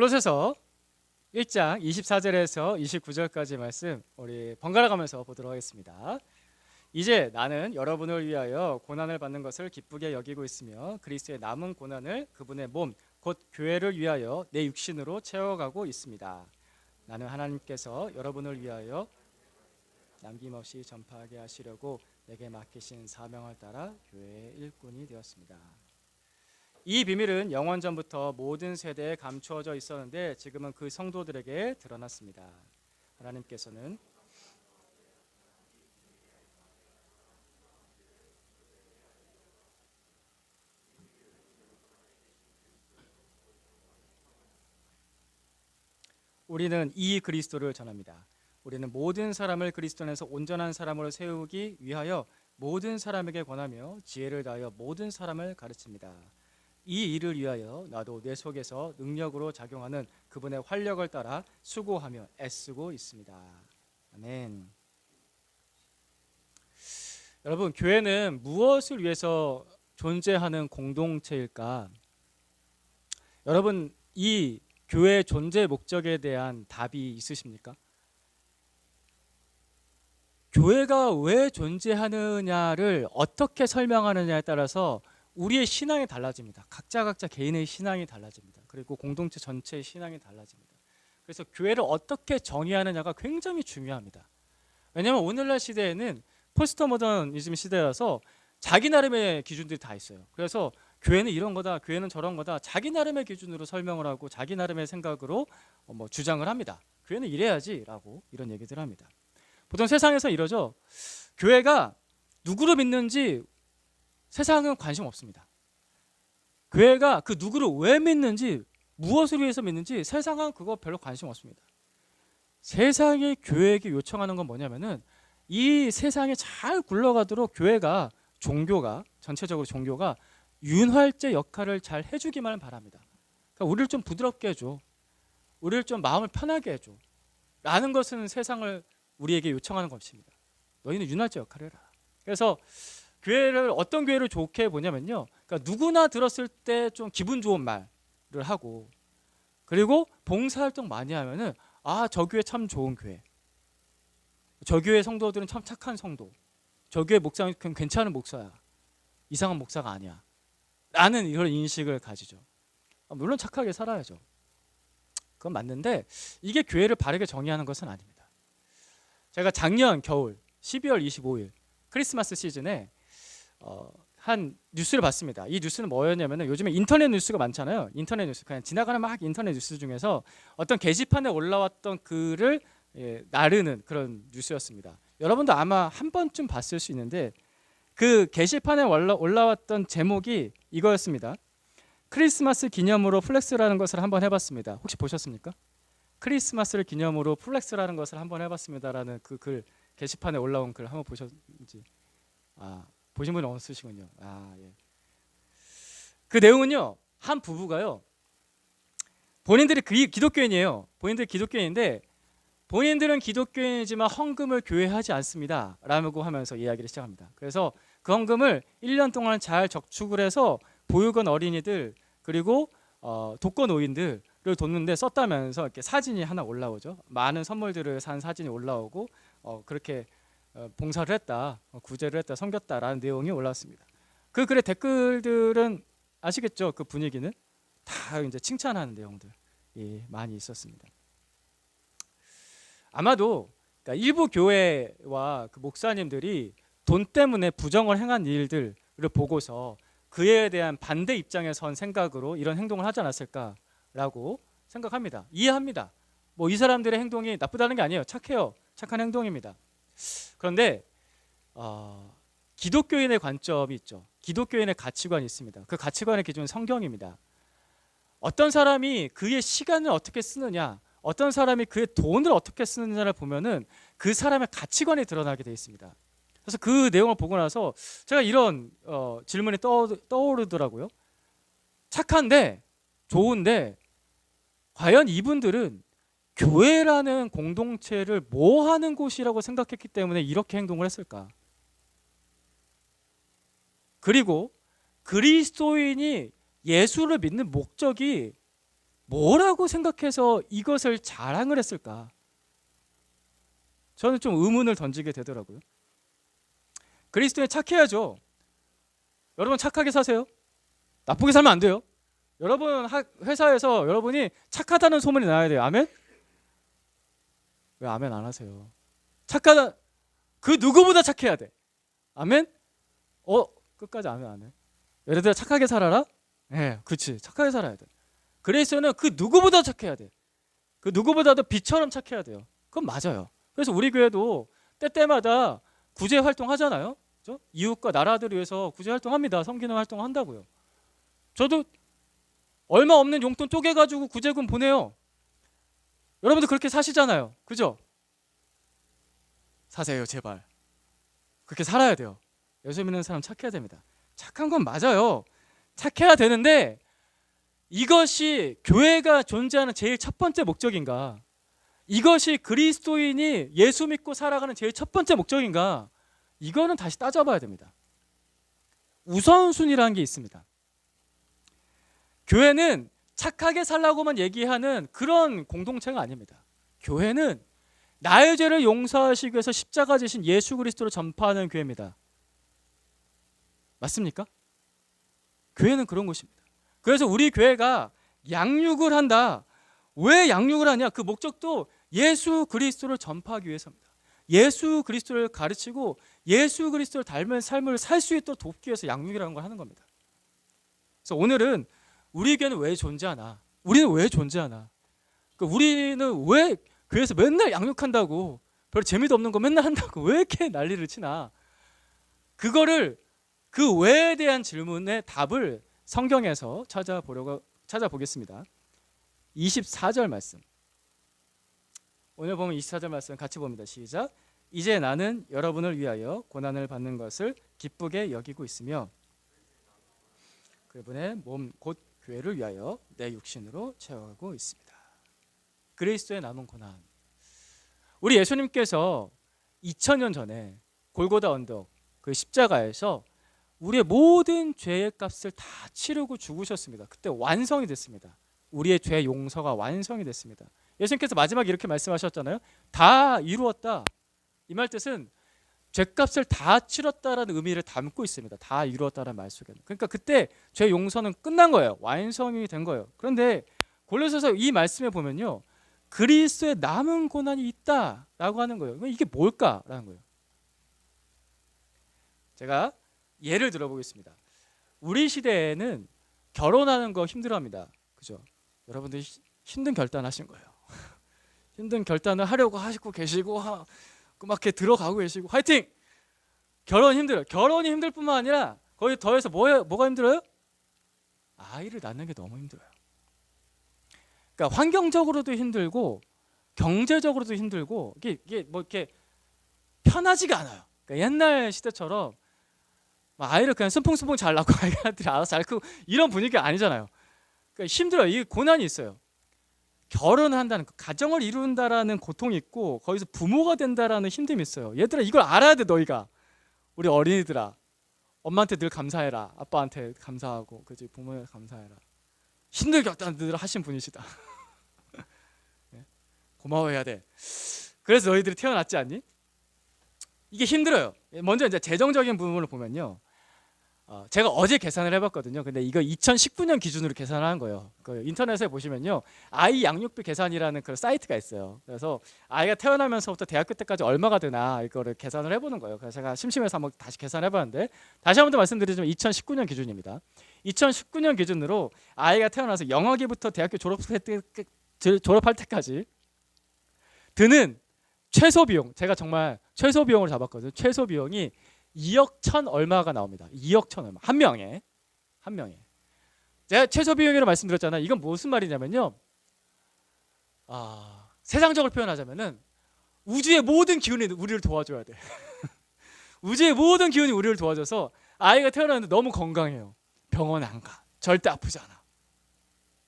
골로새서 1장 24절에서 29절까지 말씀 우리 번갈아 가면서 보도록 하겠습니다. 이제 나는 여러분을 위하여 고난을 받는 것을 기쁘게 여기고 있으며 그리스도의 남은 고난을 그분의 몸 곧 교회를 위하여 내 육신으로 채워가고 있습니다. 나는 하나님께서 여러분을 위하여 남김없이 전파하게 하시려고 내게 맡기신 사명을 따라 교회의 일꾼이 되었습니다. 이 비밀은 영원 전부터 모든 세대에 감추어져 있었는데 지금은 그 성도들에게 드러났습니다. 하나님께서는 우리는 이 그리스도를 전합니다. 우리는 모든 사람을 그리스도 안에서 온전한 사람으로 세우기 위하여 모든 사람에게 권하며 지혜를 다하여 모든 사람을 가르칩니다. 이 일을 위하여 나도 내 속에서 능력으로 작용하는 그분의 활력을 따라 수고하며 애쓰고 있습니다. 아멘. 여러분, 교회는 무엇을 위해서 존재하는 공동체일까? 여러분, 이 교회의 존재 목적에 대한 답이 있으십니까? 교회가 왜 존재하느냐를 어떻게 설명하느냐에 따라서 우리의 신앙이 달라집니다. 각자 개인의 신앙이 달라집니다. 그리고 공동체 전체의 신앙이 달라집니다. 그래서 교회를 어떻게 정의하느냐가 굉장히 중요합니다. 왜냐하면 오늘날 시대에는 포스트 모더니즘 시대라서 자기 나름의 기준들이 다 있어요. 그래서 교회는 이런 거다, 교회는 저런 거다, 자기 나름의 기준으로 설명을 하고 자기 나름의 생각으로 주장을 합니다. 교회는 이래야지라고 이런 얘기들을 합니다. 보통 세상에서 이러죠. 교회가 누구를 믿는지 세상은 관심 없습니다. 교회가 그 누구를 왜 믿는지, 무엇을 위해서 믿는지 세상은 그거 별로 관심 없습니다. 세상이 교회에게 요청하는 건 뭐냐면은 이 세상에 잘 굴러가도록 교회가, 종교가, 전체적으로 종교가 윤활제 역할을 잘 해주기만 바랍니다. 그러니까 우리를 좀 부드럽게 해줘, 우리를 좀 마음을 편하게 해줘 라는 것은 세상을 우리에게 요청하는 것입니다. 너희는 윤활제 역할을 해라. 그래서 교회를, 어떤 교회를 좋게 보냐면요, 그러니까 누구나 들었을 때 좀 기분 좋은 말을 하고, 그리고 봉사활동 많이 하면은 저 교회 참 좋은 교회, 저 교회 성도들은 참 착한 성도, 저 교회 목사는 괜찮은 목사야, 이상한 목사가 아니야 라는 이런 인식을 가지죠. 물론 착하게 살아야죠. 그건 맞는데 이게 교회를 바르게 정의하는 것은 아닙니다. 제가 작년 겨울 12월 25일 크리스마스 시즌에 한 뉴스를 봤습니다. 이 뉴스는 뭐였냐면, 요즘에 인터넷 뉴스가 많잖아요. 인터넷 뉴스, 그냥 지나가는 막 인터넷 뉴스 중에서 어떤 게시판에 올라왔던 글을 나르는 그런 뉴스였습니다. 여러분도 아마 한 번쯤 봤을 수 있는데, 그 게시판에 올라왔던 제목이 이거였습니다. 크리스마스 기념으로 플렉스라는 것을 한번 해봤습니다. 혹시 보셨습니까? 크리스마스를 기념으로 플렉스라는 것을 한번 해봤습니다라는 그 글, 게시판에 올라온 글 한번 보셨는지. 보신 분이 없으시군요. 예. 그 내용은요, 한 부부가요, 본인들이 기독교인이에요. 본인들이 기독교인인데 본인들은 기독교인이지만 헌금을 교회에 하지 않습니다 라고 하면서 이야기를 시작합니다. 그래서 그 헌금을 1년 동안 잘 적축을 해서 보육원 어린이들, 그리고 독거노인들을 돕는데 썼다면서 이렇게 사진이 하나 올라오죠. 많은 선물들을 산 사진이 올라오고, 그렇게 봉사를 했다, 구제를 했다, 섬겼다라는 내용이 올라왔습니다. 그 글의 댓글들은 아시겠죠? 그 분위기는 다 이제 칭찬하는 내용들이 많이 있었습니다. 아마도 그러니까 일부 교회와 그 목사님들이 돈 때문에 부정을 행한 일들을 보고서 그에 대한 반대 입장에 선 생각으로 이런 행동을 하지 않았을까라고 생각합니다. 이해합니다. 이 사람들의 행동이 나쁘다는 게 아니에요. 착해요. 착한 행동입니다. 그런데 기독교인의 관점이 있죠. 기독교인의 가치관이 있습니다. 그 가치관의 기준은 성경입니다. 어떤 사람이 그의 시간을 어떻게 쓰느냐, 어떤 사람이 그의 돈을 어떻게 쓰느냐를 보면은 그 사람의 가치관이 드러나게 되어 있습니다. 그래서 그 내용을 보고 나서 제가 이런 질문이 떠오르더라고요. 착한데, 좋은데 과연 이분들은 교회라는 공동체를 뭐 하는 곳이라고 생각했기 때문에 이렇게 행동을 했을까? 그리고 그리스도인이 예수를 믿는 목적이 뭐라고 생각해서 이것을 자랑을 했을까? 저는 좀 의문을 던지게 되더라고요. 그리스도인 착해야죠. 여러분 착하게 사세요. 나쁘게 살면 안 돼요. 여러분 회사에서 여러분이 착하다는 소문이 나야 돼요. 아멘? 왜 아멘 안 하세요? 착하다, 그 누구보다 착해야 돼. 아멘? 끝까지 아멘 안 해. 예를 들어 착하게 살아라? 네, 그렇지. 착하게 살아야 돼. 그리스도는 그 누구보다 착해야 돼. 그 누구보다도 빛처럼 착해야 돼요. 그건 맞아요. 그래서 우리 교회도 때때마다 구제 활동 하잖아요. 그렇죠? 이웃과 나라들을 위해서 구제 활동합니다. 섬기는 활동 한다고요. 저도 얼마 없는 용돈 쪼개가지고 구제금 보내요. 여러분도 그렇게 사시잖아요. 그죠? 사세요, 제발. 그렇게 살아야 돼요. 예수 믿는 사람 착해야 됩니다. 착한 건 맞아요. 착해야 되는데 이것이 교회가 존재하는 제일 첫 번째 목적인가? 이것이 그리스도인이 예수 믿고 살아가는 제일 첫 번째 목적인가? 이거는 다시 따져봐야 됩니다. 우선순위라는 게 있습니다. 교회는 착하게 살라고만 얘기하는 그런 공동체가 아닙니다. 교회는 나의 죄를 용서하시기 위해서 십자가 지신 예수 그리스도를 전파하는 교회입니다. 맞습니까? 교회는 그런 곳입니다. 그래서 우리 교회가 양육을 한다. 왜 양육을 하냐? 그 목적도 예수 그리스도를 전파하기 위해서입니다. 예수 그리스도를 가르치고 예수 그리스도를 닮은 삶을 살 수 있도록 돕기 위해서 양육이라는 걸 하는 겁니다. 그래서 오늘은 우리 교회는 왜 존재하나? 우리는 왜 존재하나? 우리는 왜 교회에서 맨날 양육한다고, 별로 재미도 없는 거 맨날 한다고 왜 이렇게 난리를 치나? 그거를, 그 왜에 대한 질문의 답을 성경에서 찾아보겠습니다. 24절 말씀. 오늘 보면 24절 말씀 같이 봅니다. 시작. 이제 나는 여러분을 위하여 고난을 받는 것을 기쁘게 여기고 있으며 그분의 몸 곧 교회를 위하여 내 육신으로 채워가고 있습니다. 그리스도의 남은 고난. 우리 예수님께서 2000년 전에 골고다 언덕 그 십자가에서 우리의 모든 죄의 값을 다 치르고 죽으셨습니다. 그때 완성이 됐습니다. 우리의 죄 용서가 완성이 됐습니다. 예수님께서 마지막에 이렇게 말씀하셨잖아요. 다 이루었다. 이 말 뜻은 죄값을 다 치렀다라는 의미를 담고 있습니다. 다 이루었다라는 말 속에는. 그러니까 그때 죄 용서는 끝난 거예요. 완성이 된 거예요. 그런데 골로새서 이 말씀에 보면요, 그리스도의 남은 고난이 있다라고 하는 거예요. 이게 뭘까라는 거예요. 제가 예를 들어보겠습니다. 우리 시대에는 결혼하는 거 힘들어합니다. 그죠? 여러분들이 힘든 결단하신 거예요. 힘든 결단을 하려고 하시고 계시고 막 이렇게 들어가고 계시고 화이팅! 결혼 힘들어요. 결혼이 힘들 뿐만 아니라 거기 더해서 뭐가 힘들어요? 아이를 낳는 게 너무 힘들어요. 그러니까 환경적으로도 힘들고 경제적으로도 힘들고 이게 뭐 이렇게 편하지가 않아요. 그러니까 옛날 시대처럼 아이를 그냥 순풍순풍 잘 낳고 아이들이 알아서 잘 크고 이런 분위기가 아니잖아요. 그러니까 힘들어요. 이게 고난이 있어요. 결혼을 한다는 거, 가정을 이룬다라는 고통이 있고 거기서 부모가 된다라는 힘듦이 있어요. 얘들아 이걸 알아야 돼. 너희가 우리 어린이들아, 엄마한테 늘 감사해라. 아빠한테 감사하고 그지, 부모한테 감사해라. 힘들게 결단들 하신 분이시다. 고마워해야 돼. 그래서 너희들이 태어났지 않니? 이게 힘들어요. 먼저 이제 재정적인 부분을 보면요, 제가 어제 계산을 해봤거든요. 근데 이거 2019년 기준으로 계산을 한 거예요. 그 인터넷에 보시면요, 아이 양육비 계산이라는 그런 사이트가 있어요. 그래서 아이가 태어나면서부터 대학교 때까지 얼마가 되나 이거를 계산을 해보는 거예요. 그래서 제가 심심해서 한번 다시 계산해봤는데, 다시 한번 더 말씀드리자면 2019년 기준입니다. 2019년 기준으로 아이가 태어나서 영어기부터 대학교 졸업할 때까지 드는 최소 비용, 제가 정말 최소 비용을 잡았거든요. 최소 비용이 2억 1천 얼마가 나옵니다. 2억 1천 얼마. 한 명에. 제가 최소 비용이라고 말씀드렸잖아요. 이건 무슨 말이냐면요, 세상적으로 표현하자면은 우주의 모든 기운이 우리를 도와줘야 돼. 우주의 모든 기운이 우리를 도와줘서 아이가 태어났는데 너무 건강해요. 병원 안 가. 절대 아프지 않아.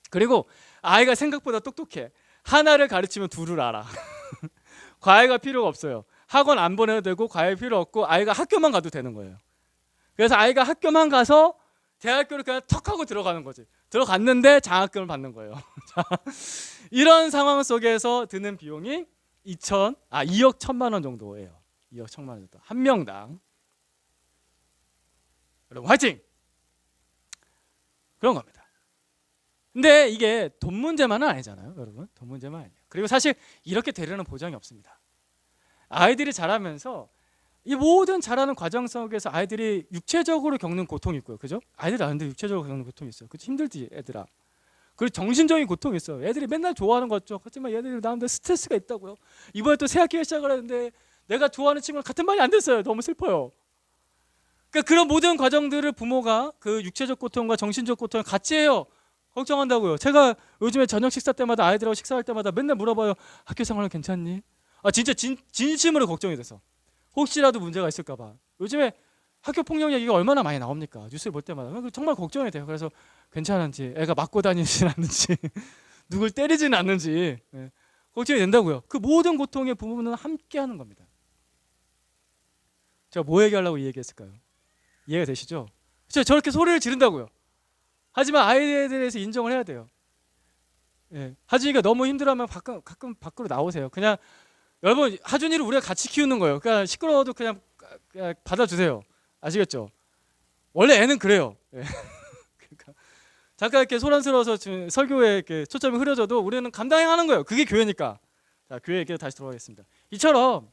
그리고 아이가 생각보다 똑똑해. 하나를 가르치면 둘을 알아. 과외가 필요가 없어요. 학원 안 보내도 되고 과외 필요 없고 아이가 학교만 가도 되는 거예요. 그래서 아이가 학교만 가서 대학교를 그냥 턱 하고 들어가는 거지. 들어갔는데 장학금을 받는 거예요. 자, 이런 상황 속에서 드는 비용이 2억 1,000만 원 정도예요. 2억 1,000만 원 정도. 한 명당. 여러분 화이팅! 그런 겁니다. 근데 이게 돈 문제만은 아니잖아요, 여러분. 돈 문제만 아니에요. 그리고 사실 이렇게 되려는 보장이 없습니다. 아이들이 자라면서 이 모든 자라는 과정 속에서 아이들이 육체적으로 겪는 고통이 있고요, 그죠? 아이들이 아는데 육체적으로 겪는 고통이 있어요. 그치? 힘들지, 애들아. 그리고 정신적인 고통이 있어요. 애들이 맨날 좋아하는 거 같죠. 하지만 얘들이 나름대로 스트레스가 있다고요. 이번에 또 새 학기를 시작을 했는데 내가 좋아하는 친구랑 같은 반이 안 됐어요. 너무 슬퍼요. 그러니까 그런 모든 과정들을 부모가 그 육체적 고통과 정신적 고통을 같이 해요. 걱정한다고요. 제가 요즘에 저녁 식사 때마다 아이들하고 식사할 때마다 맨날 물어봐요. 학교 생활은 괜찮니? 진짜 진심으로 걱정이 돼서 혹시라도 문제가 있을까 봐. 요즘에 학교 폭력 얘기가 얼마나 많이 나옵니까? 뉴스를 볼 때마다. 정말 걱정이 돼요. 그래서 괜찮은지, 애가 맞고 다니진 않는지, 누굴 때리지는 않는지 걱정이 된다고요. 그 모든 고통의 부모는 함께 하는 겁니다. 제가 뭐 얘기하려고 이 얘기했을까요? 이해가 되시죠? 저렇게 소리를 지른다고요. 하지만 아이들에 대해서 인정을 해야 돼요. 하준이가 너무 힘들어하면 가끔 밖으로 나오세요. 그냥 여러분, 하준이를 우리가 같이 키우는 거예요. 그러니까 시끄러워도 그냥 받아주세요. 아시겠죠? 원래 애는 그래요. 그러니까 잠깐 이렇게 소란스러워서 설교에 이렇게 초점이 흐려져도 우리는 감당하는 거예요. 그게 교회니까. 자, 교회 얘기로 다시 들어가겠습니다. 이처럼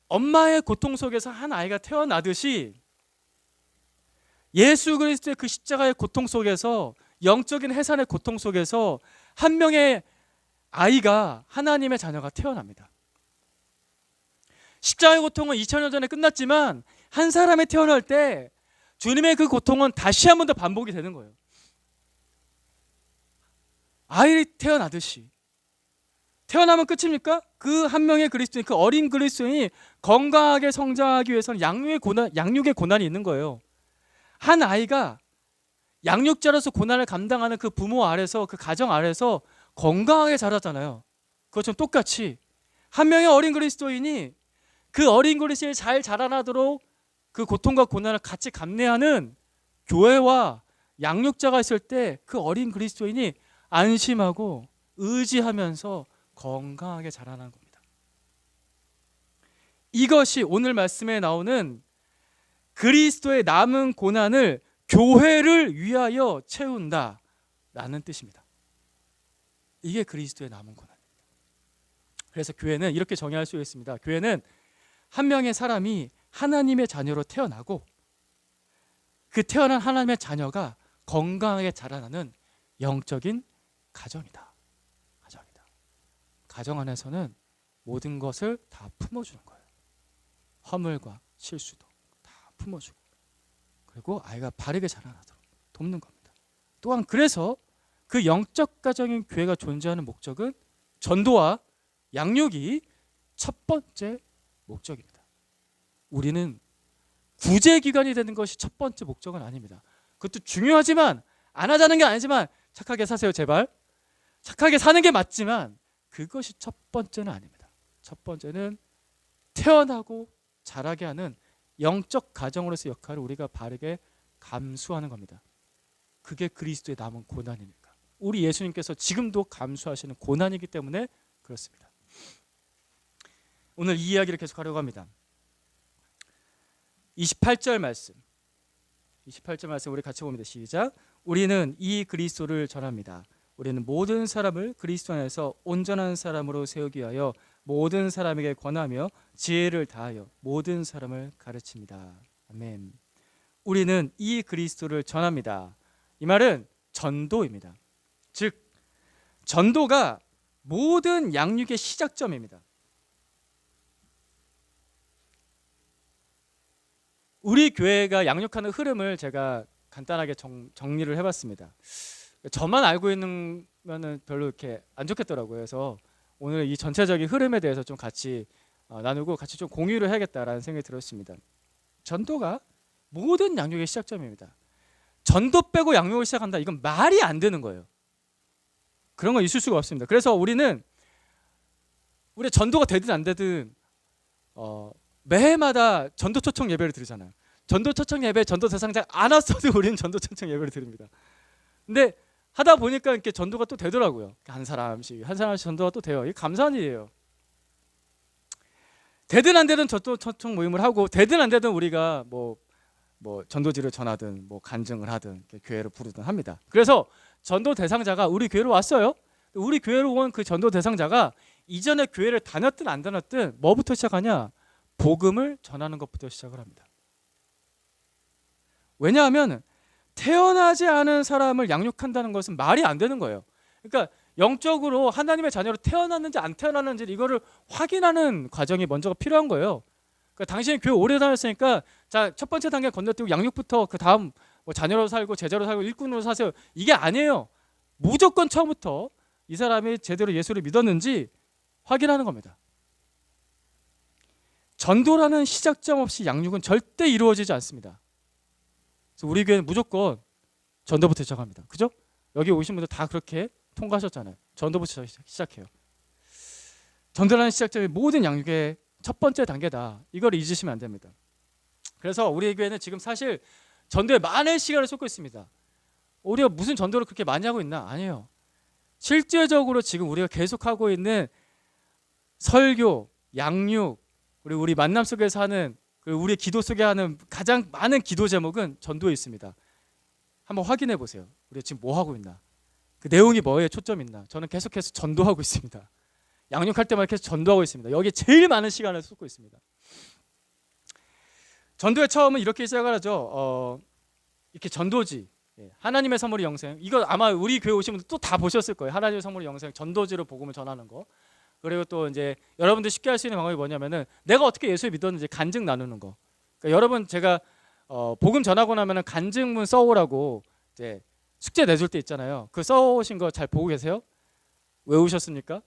엄마의 고통 속에서 한 아이가 태어나듯이 예수 그리스도의 그 십자가의 고통 속에서, 영적인 해산의 고통 속에서 한 명의 아이가, 하나님의 자녀가 태어납니다. 십자가의 고통은 2000년 전에 끝났지만 한 사람이 태어날 때 주님의 그 고통은 다시 한 번 더 반복이 되는 거예요. 아이 태어나듯이. 태어나면 끝입니까? 그 한 명의 그리스도인, 그 어린 그리스도인이 건강하게 성장하기 위해서는 양육의 고난이 있는 거예요. 한 아이가 양육자로서 고난을 감당하는 그 부모 아래서, 그 가정 아래서 건강하게 자라잖아요. 그것처럼 똑같이 한 명의 어린 그리스도인이 그 어린 그리스도인이 잘 자라나도록 그 고통과 고난을 같이 감내하는 교회와 양육자가 있을 때 그 어린 그리스도인이 안심하고 의지하면서 건강하게 자라나는 겁니다. 이것이 오늘 말씀에 나오는 그리스도의 남은 고난을 교회를 위하여 채운다라는 뜻입니다. 이게 그리스도의 남은 고난입니다. 그래서 교회는 이렇게 정의할 수 있습니다. 교회는 한 명의 사람이 하나님의 자녀로 태어나고 그 태어난 하나님의 자녀가 건강하게 자라나는 영적인 가정이다. 가정 안에서는 모든 것을 다 품어주는 거예요. 허물과 실수도 다 품어주고, 그리고 아이가 바르게 자라나도록 돕는 겁니다. 또한 그래서 그 영적 가정인 교회가 존재하는 목적은 전도와 양육이 첫 번째 목적입니다. 우리는 구제기관이 되는 것이 첫 번째 목적은 아닙니다. 그것도 중요하지만, 안 하자는 게 아니지만 착하게 사세요, 제발. 착하게 사는 게 맞지만 그것이 첫 번째는 아닙니다. 첫 번째는 태어나고 자라게 하는 영적 가정으로서의 역할을 우리가 바르게 감수하는 겁니다. 그게 그리스도의 남은 고난이니까. 우리 예수님께서 지금도 감수하시는 고난이기 때문에 그렇습니다. 오늘 이 이야기를 계속하려고 합니다. 28절 말씀 우리 같이 봅니다. 시작. 우리는 이 그리스도를 전합니다. 우리는 모든 사람을 그리스도 안에서 온전한 사람으로 세우기 위하여 모든 사람에게 권하며 지혜를 다하여 모든 사람을 가르칩니다. 아멘. 우리는 이 그리스도를 전합니다. 이 말은 전도입니다. 즉 전도가 모든 양육의 시작점입니다. 우리 교회가 양육하는 흐름을 제가 간단하게 정리를 해봤습니다. 저만 알고 있는 면은 별로 이렇게 안 좋겠더라고요. 그래서 오늘 이 전체적인 흐름에 대해서 좀 같이 나누고 같이 좀 공유를 해야겠다라는 생각이 들었습니다. 전도가 모든 양육의 시작점입니다. 전도 빼고 양육을 시작한다, 이건 말이 안 되는 거예요. 그런 건 있을 수가 없습니다. 그래서 우리 전도가 되든 안 되든 매해마다 전도 초청 예배를 드리잖아요. 전도 초청 예배 전도 대상자 안 왔어도 우리는 전도 초청 예배를 드립니다. 근데 하다 보니까 이렇게 전도가 또 되더라고요. 한 사람씩 전도가 또 돼요. 이게 감사한 일이에요. 되든 안 되든 초청 모임을 하고, 되든 안 되든 우리가 뭐 전도지를 전하든 뭐 간증을 하든 교회를 부르든 합니다. 그래서 전도 대상자가 우리 교회로 왔어요. 우리 교회로 온 그 전도 대상자가 이전에 교회를 다녔든 안 다녔든 뭐부터 시작하냐? 복음을 전하는 것부터 시작을 합니다. 왜냐하면 태어나지 않은 사람을 양육한다는 것은 말이 안 되는 거예요. 그러니까 영적으로 하나님의 자녀로 태어났는지 안 태어났는지 이거를 확인하는 과정이 먼저가 필요한 거예요. 그러니까 당신이 교회 오래 다녔으니까 자, 첫 번째 단계 건너뛰고 양육부터 그 다음 뭐 자녀로 살고 제자로 살고 일꾼으로 사세요. 이게 아니에요. 무조건 처음부터 이 사람이 제대로 예수를 믿었는지 확인하는 겁니다. 전도라는 시작점 없이 양육은 절대 이루어지지 않습니다. 그래서 우리 교회는 무조건 전도부터 시작합니다. 그죠? 여기 오신 분들 다 그렇게 통과하셨잖아요. 전도부터 시작해요. 전도라는 시작점이 모든 양육의 첫 번째 단계다. 이걸 잊으시면 안 됩니다. 그래서 우리 교회는 지금 사실 전도에 많은 시간을 쏟고 있습니다. 우리가 무슨 전도를 그렇게 많이 하고 있나? 아니에요. 실제적으로 지금 우리가 계속하고 있는 설교, 양육, 그리고 우리 만남 속에서 하는, 그리고 우리 기도 속에 하는 가장 많은 기도 제목은 전도에 있습니다. 한번 확인해 보세요. 우리가 지금 뭐 하고 있나? 그 내용이 뭐에 초점이 있나? 저는 계속해서 전도하고 있습니다. 양육할 때마다 계속 전도하고 있습니다. 여기에 제일 많은 시간을 쏟고 있습니다. 전도의 처음은 이렇게 시작을 하죠. 이렇게 전도지, 하나님의 선물이 영생. 이거 아마 우리 교회 오신 분들 또 다 보셨을 거예요. 하나님의 선물이 영생, 전도지로 복음을 전하는 거. 그리고 또 이제 여러분들 쉽게 할 수 있는 방법이 뭐냐면은 내가 어떻게 예수를 믿었는지 간증 나누는 거. 그러니까 여러분 제가 복음 전하고 나면은 간증문 써오라고 이제 숙제 내줄 때 있잖아요. 그 써오신 거 잘 보고 계세요? 외우셨습니까?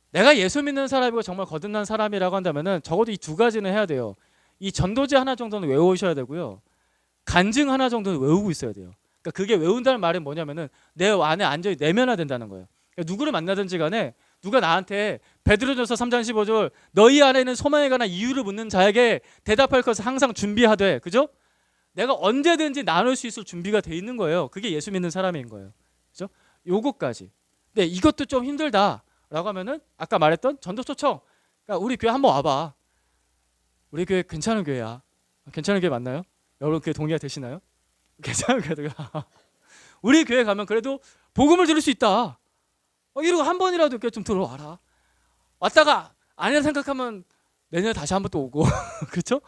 내가 예수 믿는 사람이고 정말 거듭난 사람이라고 한다면은 적어도 이 두 가지는 해야 돼요. 이 전도지 하나 정도는 외우셔야 되고요. 간증 하나 정도는 외우고 있어야 돼요. 그러니까 그게 외운다는 말은 뭐냐면은 내 안에 안전히 내면화된다는 거예요. 그러니까 누구를 만나든지 간에 누가 나한테 베드로전서 3장 15절 너희 안에 있는 소망에 관한 이유를 묻는 자에게 대답할 것을 항상 준비하되, 그죠? 내가 언제든지 나눌 수 있을 준비가 돼 있는 거예요. 그게 예수 믿는 사람인 거예요. 그죠? 요거까지. 근데 이것도 좀 힘들다라고 하면은 아까 말했던 전도 초청. 그러니까 우리 교회 한번 와봐. 우리 교회 괜찮은 교회야. 괜찮은 교회 맞나요? 여러분 교회 동의가 되시나요? 괜찮은 교회가 우리 교회 가면 그래도 복음을 들을 수 있다. 이러고 한 번이라도 이렇게 좀 들어와라. 왔다가 아니라 생각하면 내년에 다시 한 번 또 오고 그렇죠?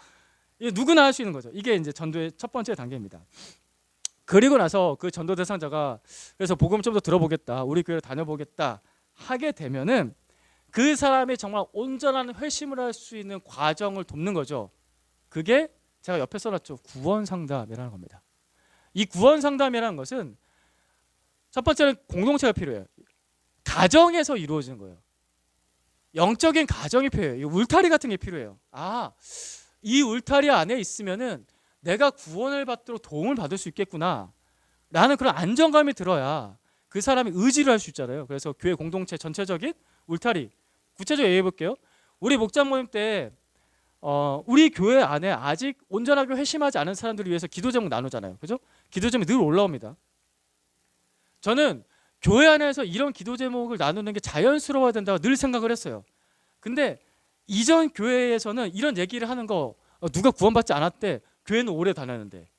이게 누구나 할 수 있는 거죠. 이게 이제 전도의 첫 번째 단계입니다. 그리고 나서 그 전도 대상자가 그래서 복음 좀 더 들어보겠다, 우리 교회를 다녀보겠다 하게 되면은 그 사람이 정말 온전한 회심을 할 수 있는 과정을 돕는 거죠. 그게 제가 옆에 써놨죠. 구원 상담이라는 겁니다. 이 구원 상담이라는 것은 첫 번째는 공동체가 필요해요. 가정에서 이루어지는 거예요. 영적인 가정이 필요해요. 이 울타리 같은 게 필요해요. 이 울타리 안에 있으면은 내가 구원을 받도록 도움을 받을 수 있겠구나 라는 그런 안정감이 들어야 그 사람이 의지를 할 수 있잖아요. 그래서 교회 공동체 전체적인 울타리, 구체적으로 얘기해 볼게요. 우리 목장 모임 때 우리 교회 안에 아직 온전하게 회심하지 않은 사람들을 위해서 기도 제목 나누잖아요. 그죠? 기도 제목이 늘 올라옵니다. 저는 교회 안에서 이런 기도 제목을 나누는 게 자연스러워야 된다고 늘 생각을 했어요. 근데 이전 교회에서는 이런 얘기를 하는 거, 누가 구원받지 않았대, 교회는 오래 다녔는데,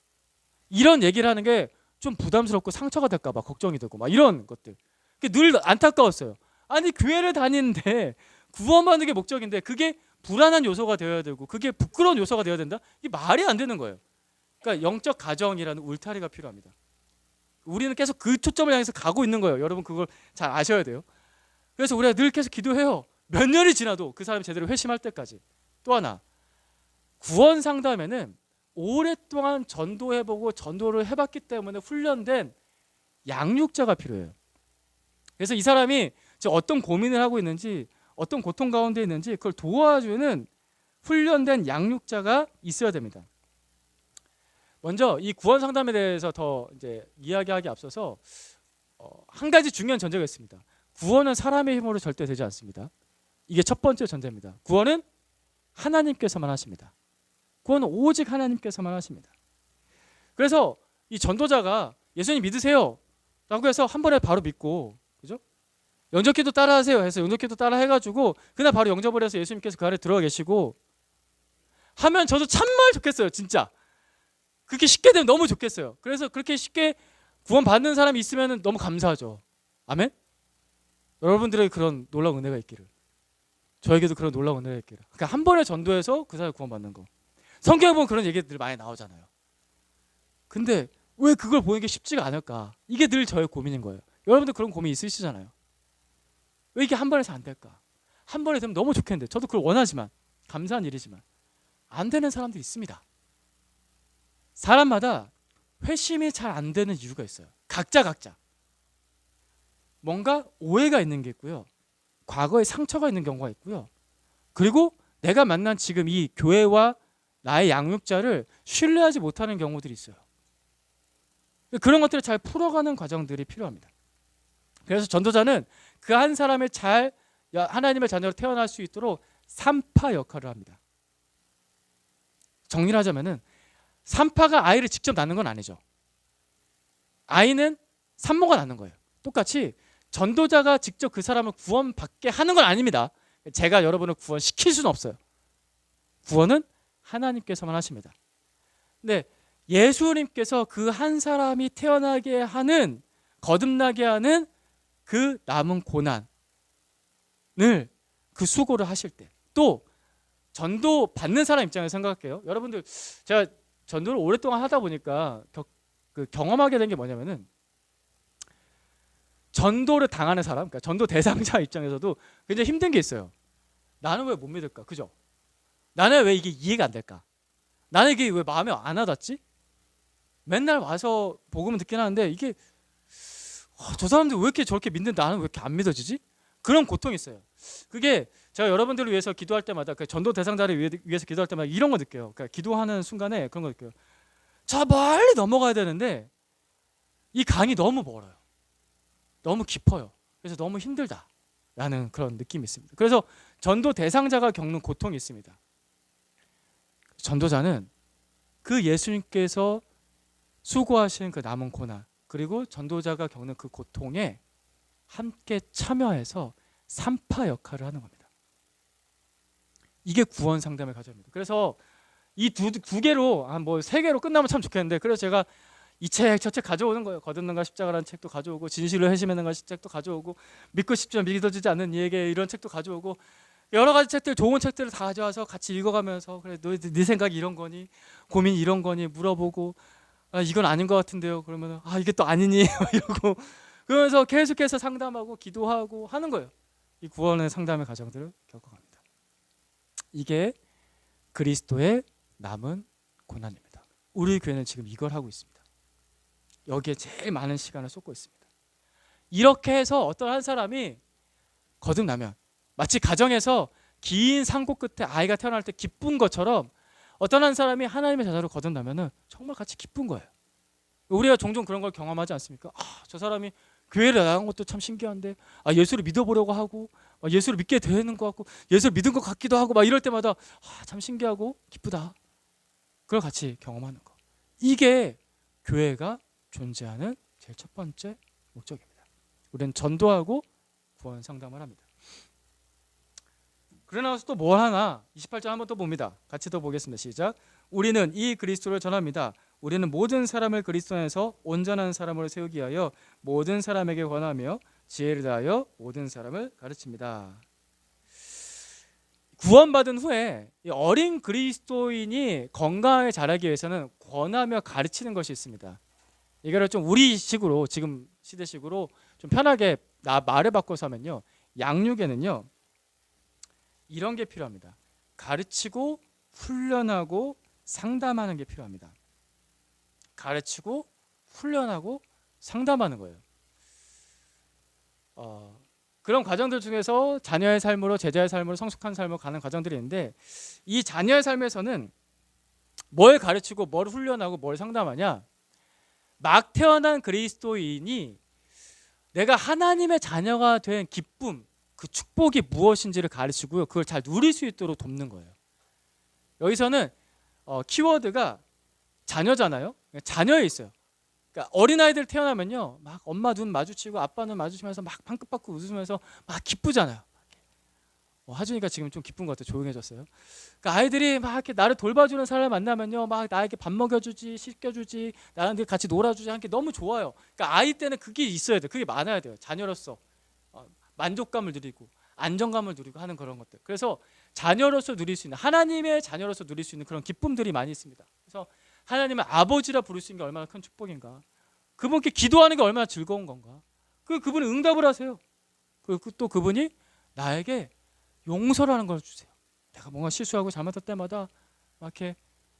이런 얘기를 하는 게 좀 부담스럽고 상처가 될까 봐 걱정이 되고 막 이런 것들, 늘 안타까웠어요. 아니 교회를 다니는데 구원받는 게 목적인데 그게 불안한 요소가 되어야 되고 그게 부끄러운 요소가 되어야 된다? 이게 말이 안 되는 거예요. 그러니까 영적 가정이라는 울타리가 필요합니다. 우리는 계속 그 초점을 향해서 가고 있는 거예요. 여러분 그걸 잘 아셔야 돼요. 그래서 우리가 늘 계속 기도해요. 몇 년이 지나도 그 사람이 제대로 회심할 때까지. 또 하나, 구원 상담에는 오랫동안 전도해보고 전도를 해봤기 때문에 훈련된 양육자가 필요해요. 그래서 이 사람이 어떤 고민을 하고 있는지, 어떤 고통 가운데 있는지 그걸 도와주는 훈련된 양육자가 있어야 됩니다. 먼저 이 구원 상담에 대해서 더 이제 이야기하기 앞서서 한 가지 중요한 전제가 있습니다. 구원은 사람의 힘으로 절대 되지 않습니다. 이게 첫 번째 전제입니다. 구원은 하나님께서만 하십니다. 구원은 오직 하나님께서만 하십니다. 그래서 이 전도자가 예수님 믿으세요. 라고 해서 한 번에 바로 믿고, 그죠? 영접기도 따라하세요 해서 영접기도 따라 해가지고 그날 바로 영접을 해서 예수님께서 그 안에 들어가 계시고 하면 저도 참말 좋겠어요. 진짜 그렇게 쉽게 되면 너무 좋겠어요. 그래서 그렇게 쉽게 구원 받는 사람이 있으면 너무 감사하죠. 아멘. 여러분들에게 그런 놀라운 은혜가 있기를, 저에게도 그런 놀라운 은혜가 있기를. 그러니까 한 번에 전도해서 그 사람이 구원 받는 거, 성경에 보면 그런 얘기들 많이 나오잖아요. 근데 왜 그걸 보는 게 쉽지가 않을까? 이게 늘 저의 고민인 거예요. 여러분들 그런 고민 있으시잖아요. 왜 이게 한 번에 잘 안 될까? 한 번에 되면 너무 좋겠는데, 저도 그걸 원하지만, 감사한 일이지만 안 되는 사람도 있습니다. 사람마다 회심이 잘 안 되는 이유가 있어요. 각자 뭔가 오해가 있는 게 있고요, 과거에 상처가 있는 경우가 있고요, 그리고 내가 만난 지금 이 교회와 나의 양육자를 신뢰하지 못하는 경우들이 있어요. 그런 것들을 잘 풀어가는 과정들이 필요합니다. 그래서 전도자는 그 한 사람을 잘 하나님의 자녀로 태어날 수 있도록 산파 역할을 합니다. 정리를 하자면은, 산파가 아이를 직접 낳는 건 아니죠. 아이는 산모가 낳는 거예요. 똑같이 전도자가 직접 그 사람을 구원받게 하는 건 아닙니다. 제가 여러분을 구원시킬 수는 없어요. 구원은 하나님께서만 하십니다. 근데 예수님께서 그 한 사람이 태어나게 하는, 거듭나게 하는 그 남은 고난을, 그 수고를 하실 때, 또 전도 받는 사람 입장에서 생각할게요. 여러분들, 제가 전도를 오랫동안 하다 보니까 경험하게 된 게 뭐냐면은, 전도를 당하는 사람, 그러니까 전도 대상자 입장에서도 굉장히 힘든 게 있어요. 나는 왜 못 믿을까? 그죠? 나는 왜 이게 이해가 안 될까? 나는 이게 왜 마음에 안 와닿지? 맨날 와서 복음은 듣긴 하는데 이게 저 사람들 왜 이렇게 저렇게 믿는데 나는 왜 이렇게 안 믿어지지? 그런 고통이 있어요. 그게 제가 여러분들을 위해서 기도할 때마다, 그 전도 대상자를 위해서 기도할 때마다 이런 거 느껴요. 그러니까 기도하는 순간에 그런 거 느껴요. 저 멀리 넘어가야 되는데 이 강이 너무 멀어요. 너무 깊어요. 그래서 너무 힘들다라는 그런 느낌이 있습니다. 그래서 전도 대상자가 겪는 고통이 있습니다. 전도자는 그 예수님께서 수고하신 그 남은 고난, 그리고 전도자가 겪는 그 고통에 함께 참여해서 산파 역할을 하는 겁니다. 이게 구원 상담의 과정입니다. 그래서 이 두 개로, 한 뭐 세 개로 끝나면 참 좋겠는데, 그래서 제가 이 책 저 책 가져오는 거예요. 거듭남과 십자가라는 책도 가져오고, 진실로 회심하는 책도 가져오고, 믿고 싶지만 믿어지지 않는 이에게 이런 책도 가져오고, 여러 가지 책들, 좋은 책들을 다 가져와서 같이 읽어가면서, 그래 네 생각이 이런 거니, 고민이 이런 거니 물어보고, 이건 아닌 것 같은데요. 그러면 이게 또 아니니 이러고, 그러면서 계속해서 상담하고 기도하고 하는 거예요. 이 구원의 상담의 과정들을 겪어갑니다. 이게 그리스도의 남은 고난입니다. 우리 교회는 지금 이걸 하고 있습니다. 여기에 제일 많은 시간을 쏟고 있습니다. 이렇게 해서 어떤 한 사람이 거듭나면, 마치 가정에서 긴 산고 끝에 아이가 태어날 때 기쁜 것처럼, 어떤 한 사람이 하나님의 자녀로 거듭나면 정말 같이 기쁜 거예요. 우리가 종종 그런 걸 경험하지 않습니까? 저 사람이 교회를 나간 것도 참 신기한데, 예수를 믿어보려고 하고, 예수를 믿게 되는 것 같고, 예수를 믿은 것 같기도 하고, 막 이럴 때마다 참 신기하고 기쁘다. 그걸 같이 경험하는 거. 이게 교회가 존재하는 제일 첫 번째 목적입니다. 우리는 전도하고 구원 상담을 합니다. 그러고 나서 또 뭘 하나, 28절 한번 또 봅니다. 같이 또 보겠습니다. 시작. 우리는 이 그리스도를 전합니다. 우리는 모든 사람을 그리스도 안에서 온전한 사람으로 세우기 위하여 모든 사람에게 권하며 지혜를 다하여 모든 사람을 가르칩니다. 구원받은 후에 어린 그리스도인이 건강하게 자라기 위해서는 권하며 가르치는 것이 있습니다. 이거를 좀 우리식으로, 지금 시대식으로 좀 편하게 말을 바꿔서 하면요, 양육에는요 이런 게 필요합니다. 가르치고 훈련하고 상담하는 게 필요합니다. 가르치고 훈련하고 상담하는 거예요. 그런 과정들 중에서 자녀의 삶으로, 제자의 삶으로, 성숙한 삶으로 가는 과정들이 있는데, 이 자녀의 삶에서는 뭘 가르치고 뭘 훈련하고 뭘 상담하냐, 막 태어난 그리스도인이 내가 하나님의 자녀가 된 기쁨, 그 축복이 무엇인지를 가르치고요, 그걸 잘 누릴 수 있도록 돕는 거예요. 여기서는 키워드가 자녀잖아요. 자녀에 있어요. 그러니까 어린아이들 태어나면요, 막 엄마 눈 마주치고 아빠 눈 마주치면서 막 방긋 받고 웃으면서 막 기쁘잖아요. 하준이가 지금 좀 기쁜 것 같아. 조용해졌어요. 그러니까 아이들이 막 이렇게 나를 돌봐주는 사람을 만나면요, 막 나에게 밥 먹여주지, 씻겨주지, 나랑 같이 놀아주지 하는 게 너무 좋아요. 그러니까 아이 때는 그게 있어야 돼요. 그게 많아야 돼요. 자녀로서 만족감을 누리고 안정감을 누리고 하는 그런 것들. 그래서 자녀로서 누릴 수 있는, 하나님의 자녀로서 누릴 수 있는 그런 기쁨들이 많이 있습니다. 그래서 하나님을 아버지라 부를 수 있는 게 얼마나 큰 축복인가. 그분께 기도하는 게 얼마나 즐거운 건가. 그분이 응답을 하세요. 또 그분이 나에게 용서라는 걸 주세요. 내가 뭔가 실수하고 잘못할 때마다 막 이렇게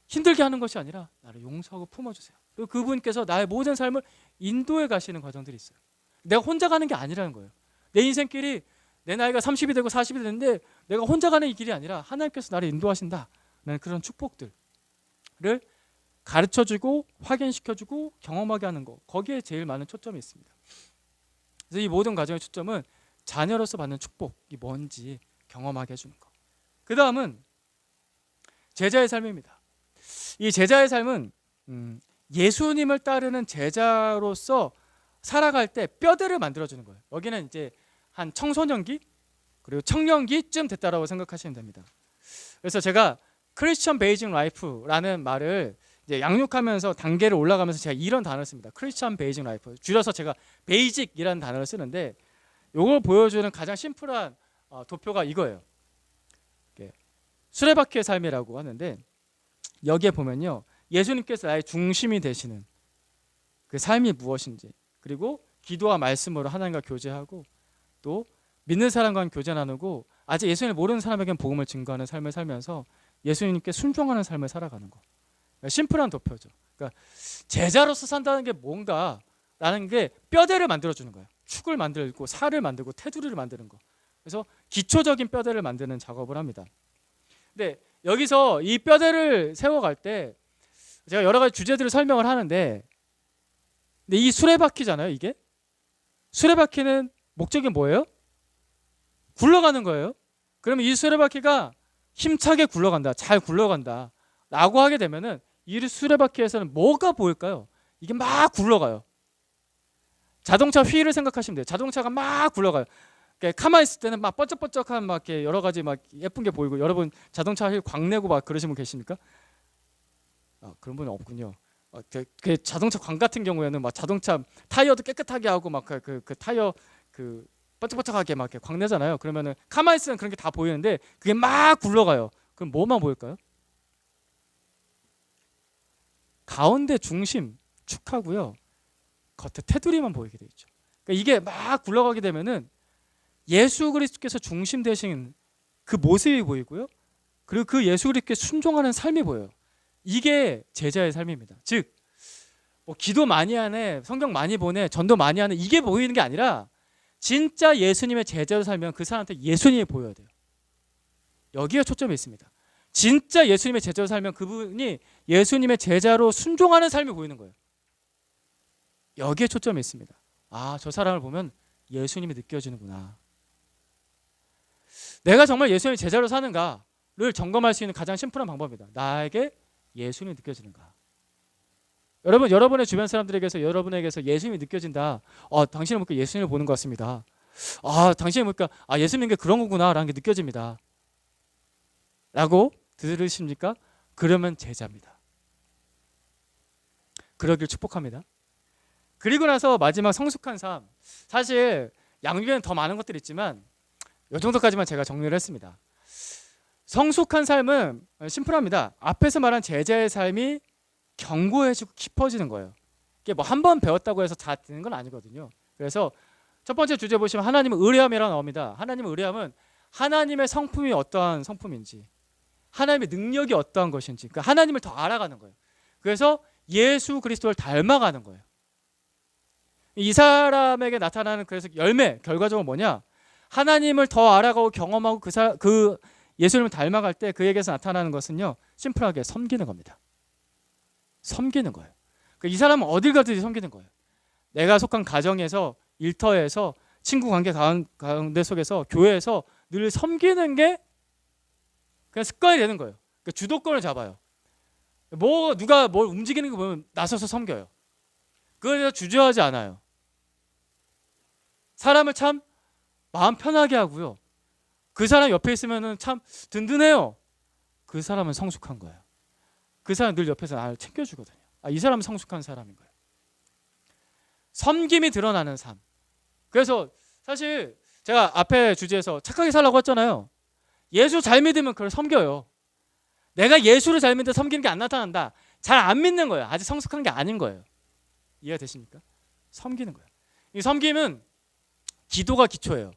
힘들게 하는 것이 아니라 나를 용서하고 품어주세요. 그리고 그분께서 나의 모든 삶을 인도해 가시는 과정들이 있어요. 내가 혼자 가는 게 아니라는 거예요. 내 인생길이, 내 나이가 30이 되고 40이 되는데 내가 혼자 가는 이 길이 아니라 하나님께서 나를 인도하신다는 그런 축복들을 가르쳐주고 확인시켜주고 경험하게 하는 거, 거기에 제일 많은 초점이 있습니다. 그래서 이 모든 과정의 초점은 자녀로서 받는 축복이 뭔지 경험하게 해주는 거. 그 다음은 제자의 삶입니다. 이 제자의 삶은 예수님을 따르는 제자로서 살아갈 때 뼈대를 만들어주는 거예요. 여기는 이제 한 청소년기 그리고 청년기쯤 됐다라고 생각하시면 됩니다. 그래서 제가 크리스천 베이직 라이프라는 말을 이제 양육하면서 단계를 올라가면서 제가 이런 단어를 씁니다. 크리스천 베이직 라이프, 줄여서 제가 베이직이라는 단어를 쓰는데, 이걸 보여주는 가장 심플한 도표가 이거예요. 수레바퀴의 삶이라고 하는데, 여기에 보면요, 예수님께서 나의 중심이 되시는 그 삶이 무엇인지, 그리고 기도와 말씀으로 하나님과 교제하고 또 믿는 사람과는 교제 나누고 아직 예수님을 모르는 사람에게는 복음을 증거하는 삶을 살면서 예수님께 순종하는 삶을 살아가는 거. 심플한 도표죠. 그러니까 제자로서 산다는 게 뭔가라는 게 뼈대를 만들어주는 거예요. 축을 만들고 살을 만들고 테두리를 만드는 거. 그래서 기초적인 뼈대를 만드는 작업을 합니다. 근데 여기서 이 뼈대를 세워갈 때 제가 여러 가지 주제들을 설명을 하는데, 근데 이 수레바퀴잖아요. 이게 수레바퀴는 목적이 뭐예요? 굴러가는 거예요. 그러면 이 수레바퀴가 힘차게 굴러간다, 잘 굴러간다 라고 하게 되면은 이 수레바퀴에서는 뭐가 보일까요? 이게 막 굴러가요. 자동차 휠을 생각하시면 돼요. 자동차가 막 굴러가요. 가만히 있을 때는 막 번쩍번쩍한 막 이렇게 여러 가지 막 예쁜 게 보이고, 여러분 자동차 휠 광내고 막 그러신 분 계십니까? 그런 분은 없군요. 그 자동차 광 같은 경우에는 막 자동차 타이어도 깨끗하게 하고 막 그 타이어 그 번쩍번쩍하게 막 이렇게 광내잖아요. 그러면은 가만히 있으면 그런 게 다 보이는데 그게 막 굴러가요. 그럼 뭐만 보일까요? 가운데 중심 축하고요, 겉에 테두리만 보이게 되어 있죠. 그러니까 이게 막 굴러가게 되면은 예수 그리스도께서 중심 되신 그 모습이 보이고요, 그리고 그 예수 그리스도께 순종하는 삶이 보여요. 이게 제자의 삶입니다. 즉, 뭐 기도 많이 하네, 성경 많이 보네, 전도 많이 하네, 이게 보이는 게 아니라 진짜 예수님의 제자로 살면 그 사람한테 예수님이 보여야 돼요. 여기에 초점이 있습니다. 진짜 예수님의 제자로 살면 그분이 예수님의 제자로 순종하는 삶이 보이는 거예요. 여기에 초점이 있습니다. 저 사람을 보면 예수님이 느껴지는구나. 내가 정말 예수님의 제자로 사는가를 점검할 수 있는 가장 심플한 방법입니다. 나에게 예수님이 느껴지는가. 여러분의 주변 사람들에게서, 여러분에게서 예수님이 느껴진다. 당신을 보니까 예수님을 보는 것 같습니다. 당신을 보니까 예수님인 게 그런 거구나 라는 게 느껴집니다. 라고 들으십니까? 그러면 제자입니다. 그러길 축복합니다. 그리고 나서 마지막 성숙한 삶. 사실 양육에는 더 많은 것들이 있지만 이 정도까지만 제가 정리를 했습니다. 성숙한 삶은 심플합니다. 앞에서 말한 제자의 삶이 견고해지고 깊어지는 거예요. 이게 뭐 한 번 배웠다고 해서 다 되는 건 아니거든요. 그래서 첫 번째 주제 보시면 하나님은 의뢰함이라고 나옵니다. 하나님의 의뢰함은 하나님의 성품이 어떠한 성품인지, 하나님의 능력이 어떠한 것인지, 그러니까 하나님을 더 알아가는 거예요. 그래서 예수 그리스도를 닮아가는 거예요. 이 사람에게 나타나는 그래서 열매, 결과적으로 뭐냐? 하나님을 더 알아가고 경험하고 그 예수님을 닮아갈 때 그에게서 나타나는 것은요, 심플하게 섬기는 겁니다. 섬기는 거예요. 이 사람은 어딜 가든지 섬기는 거예요. 내가 속한 가정에서, 일터에서, 친구 관계 가운데 속에서, 교회에서 늘 섬기는 게 그냥 습관이 되는 거예요. 그러니까 주도권을 잡아요. 누가 뭘 움직이는 거 보면 나서서 섬겨요. 그거에 대해서 주저하지 않아요. 사람을 참 마음 편하게 하고요. 그 사람 옆에 있으면 참 든든해요. 그 사람은 성숙한 거예요. 그 사람 늘 옆에서 나를 챙겨주거든요. 이 사람은 성숙한 사람인 거예요. 섬김이 드러나는 삶. 그래서 사실 제가 앞에 주제에서 착하게 살라고 했잖아요. 예수 잘 믿으면 그걸 섬겨요. 내가 예수를 잘 믿는데 섬기는 게 안 나타난다. 잘 안 믿는 거예요. 아직 성숙한 게 아닌 거예요. 이해가 되십니까? 섬기는 거예요. 이 섬김은 기도가 기초예요.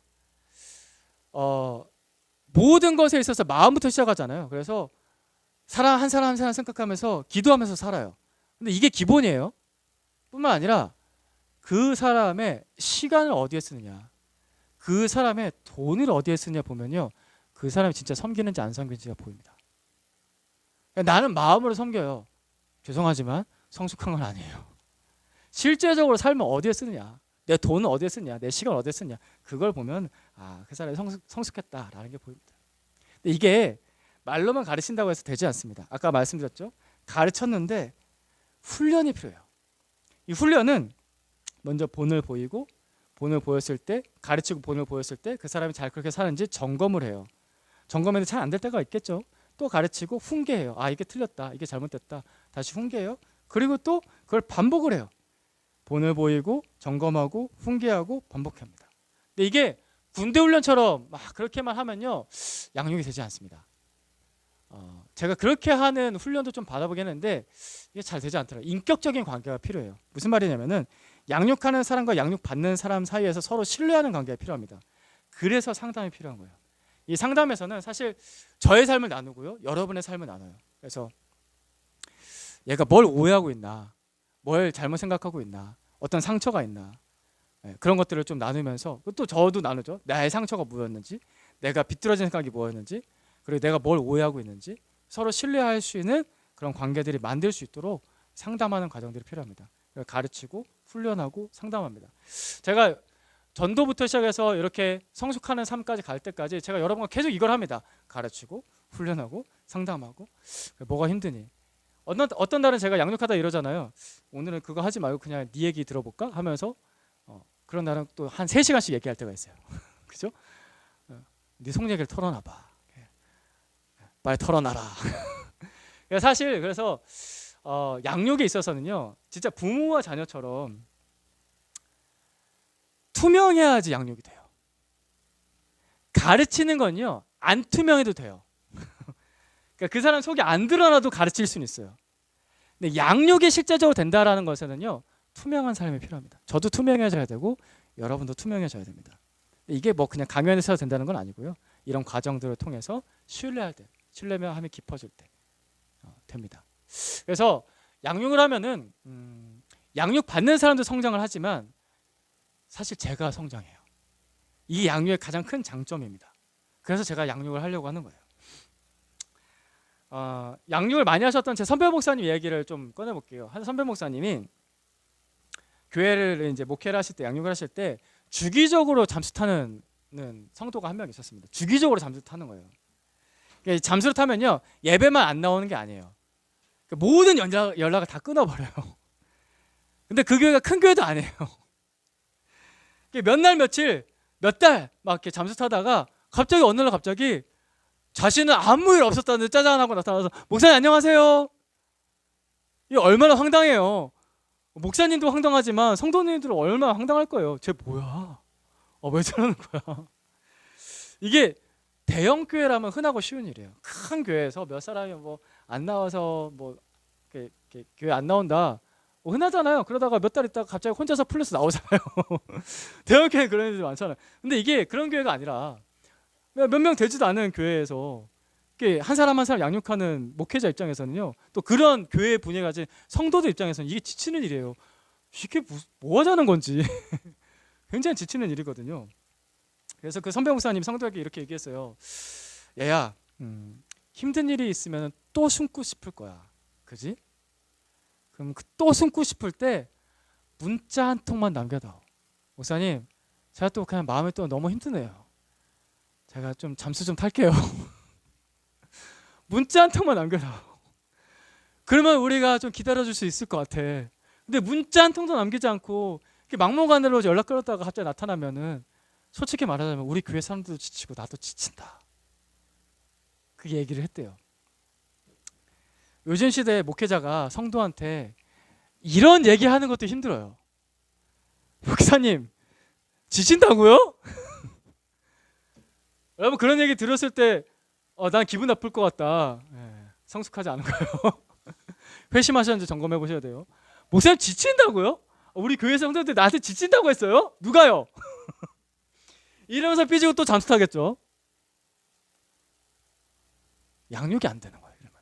모든 것에 있어서 마음부터 시작하잖아요. 그래서 사람 한 사람 한 사람 생각하면서 기도하면서 살아요. 근데 이게 기본이에요. 뿐만 아니라 그 사람의 시간을 어디에 쓰느냐, 그 사람의 돈을 어디에 쓰느냐 보면요, 그 사람이 진짜 섬기는지 안 섬기는지가 보입니다. 나는 마음으로 섬겨요. 죄송하지만 성숙한 건 아니에요. 실제적으로 삶을 어디에 쓰느냐, 내 돈은 어디에 쓰냐, 내 시간을 어디에 쓰냐, 그걸 보면 그 사람이 성숙했다라는 게 보입니다. 근데 이게 말로만 가르친다고 해서 되지 않습니다. 아까 말씀드렸죠? 가르쳤는데 훈련이 필요해요. 이 훈련은 먼저 본을 보이고, 본을 보였을 때, 가르치고 본을 보였을 때 그 사람이 잘 그렇게 사는지 점검을 해요. 점검해도 잘 안 될 때가 있겠죠. 또 가르치고 훈계해요. 이게 틀렸다, 이게 잘못됐다, 다시 훈계해요. 그리고 또 그걸 반복을 해요. 본을 보이고 점검하고 훈계하고 반복합니다. 근데 이게 군대 훈련처럼 막 그렇게만 하면요, 양육이 되지 않습니다. 제가 그렇게 하는 훈련도 좀 받아보긴 했는데 이게 잘 되지 않더라고요. 인격적인 관계가 필요해요. 무슨 말이냐면은 양육하는 사람과 양육받는 사람 사이에서 서로 신뢰하는 관계가 필요합니다. 그래서 상담이 필요한 거예요. 이 상담에서는 사실 저의 삶을 나누고요, 여러분의 삶을 나눠요. 그래서 얘가 뭘 오해하고 있나, 뭘 잘못 생각하고 있나, 어떤 상처가 있나, 그런 것들을 좀 나누면서, 또 저도 나누죠. 나의 상처가 뭐였는지, 내가 비뚤어진 생각이 뭐였는지, 그리고 내가 뭘 오해하고 있는지, 서로 신뢰할 수 있는 그런 관계들이 만들 수 있도록 상담하는 과정들이 필요합니다. 가르치고 훈련하고 상담합니다. 제가 전도부터 시작해서 이렇게 성숙하는 삶까지 갈 때까지 제가 여러분과 계속 이걸 합니다. 가르치고 훈련하고 상담하고. 뭐가 힘드니? 어떤 날은 제가 양육하다 이러잖아요. 오늘은 그거 하지 말고 그냥 네 얘기 들어볼까? 하면서 그런 날은 또 한 3시간씩 얘기할 때가 있어요. 그죠? 네 속 얘기를 털어놔봐. 빨리 털어놔라. 사실 그래서 양육에 있어서는요, 진짜 부모와 자녀처럼 투명해야지 양육이 돼요. 가르치는 건요, 안 투명해도 돼요. 그러니까 그 사람 속이 안 드러나도 가르칠 수는 있어요. 근데 양육이 실제적으로 된다라는 것에는요, 투명한 삶이 필요합니다. 저도 투명해져야 되고 여러분도 투명해져야 됩니다. 이게 뭐 그냥 강연에서 된다는 건 아니고요, 이런 과정들을 통해서 신뢰할 때, 신뢰함이 깊어질 때 됩니다. 그래서 양육을 하면은 양육 받는 사람도 성장을 하지만 사실 제가 성장해요. 이 양육의 가장 큰 장점입니다. 그래서 제가 양육을 하려고 하는 거예요. 양육을 많이 하셨던 제 선배 목사님 이야기를 좀 꺼내볼게요. 한 선배 목사님이 교회를 이제 목회를 하실 때, 양육을 하실 때 주기적으로 잠수 타는 성도가 한 명 있었습니다. 주기적으로 잠수 타는 거예요. 그러니까 잠수를 타면요, 예배만 안 나오는 게 아니에요. 그러니까 모든 연락을 다 끊어버려요. 근데 그 교회가 큰 교회도 아니에요. 몇 날 며칠, 몇 달 막 이렇게 잠수 타다가 갑자기 어느 날 갑자기 자신은 아무 일 없었다는데 짜잔하고 나타나서, 목사님 안녕하세요. 이게 얼마나 황당해요. 목사님도 황당하지만 성도님들은 얼마나 황당할 거예요. 쟤 뭐야? 왜 저러는 거야? 이게 대형 교회라면 흔하고 쉬운 일이에요. 큰 교회에서 몇 사람이 뭐 안 나와서 뭐 이렇게 교회 안 나온다, 뭐 흔하잖아요. 그러다가 몇 달 있다가 갑자기 혼자서 플러스 나오잖아요. 대형 교회 그런 애들이 많잖아요. 근데 이게 그런 교회가 아니라 몇 명 되지도 않은 교회에서 한 사람 한 사람 양육하는 목회자 입장에서는요, 또 그런 교회의 분위기가 가진 성도들 입장에서는 이게 지치는 일이에요. 이게 뭐 하자는 건지. 굉장히 지치는 일이거든요. 그래서 그 선배 목사님 성도에게 이렇게 얘기했어요. 얘야, 힘든 일이 있으면 또 숨고 싶을 거야. 그지? 그럼 또 숨고 싶을 때 문자 한 통만 남겨다오. 목사님, 제가 또 그냥 마음이 또 너무 힘드네요. 제가 좀 잠수 좀 탈게요. 문자 한 통만 남겨다오. 그러면 우리가 좀 기다려줄 수 있을 것 같아. 근데 문자 한 통도 남기지 않고 이렇게 막무가내로 연락 끊었다가 갑자기 나타나면은 솔직히 말하자면 우리 교회 사람들도 지치고 나도 지친다. 그 얘기를 했대요. 요즘 시대에 목회자가 성도한테 이런 얘기하는 것도 힘들어요. 목사님 지친다고요? 여러분 그런 얘기 들었을 때 난 기분 나쁠 것 같다. 성숙하지 않은 거예요. 회심하셨는지 점검해 보셔야 돼요. 목사님 지친다고요? 우리 교회 성도들 나한테 지친다고 했어요? 누가요? 이러면서 삐지고 또 잠수 타겠죠. 양육이 안 되는 거예요. 이러면.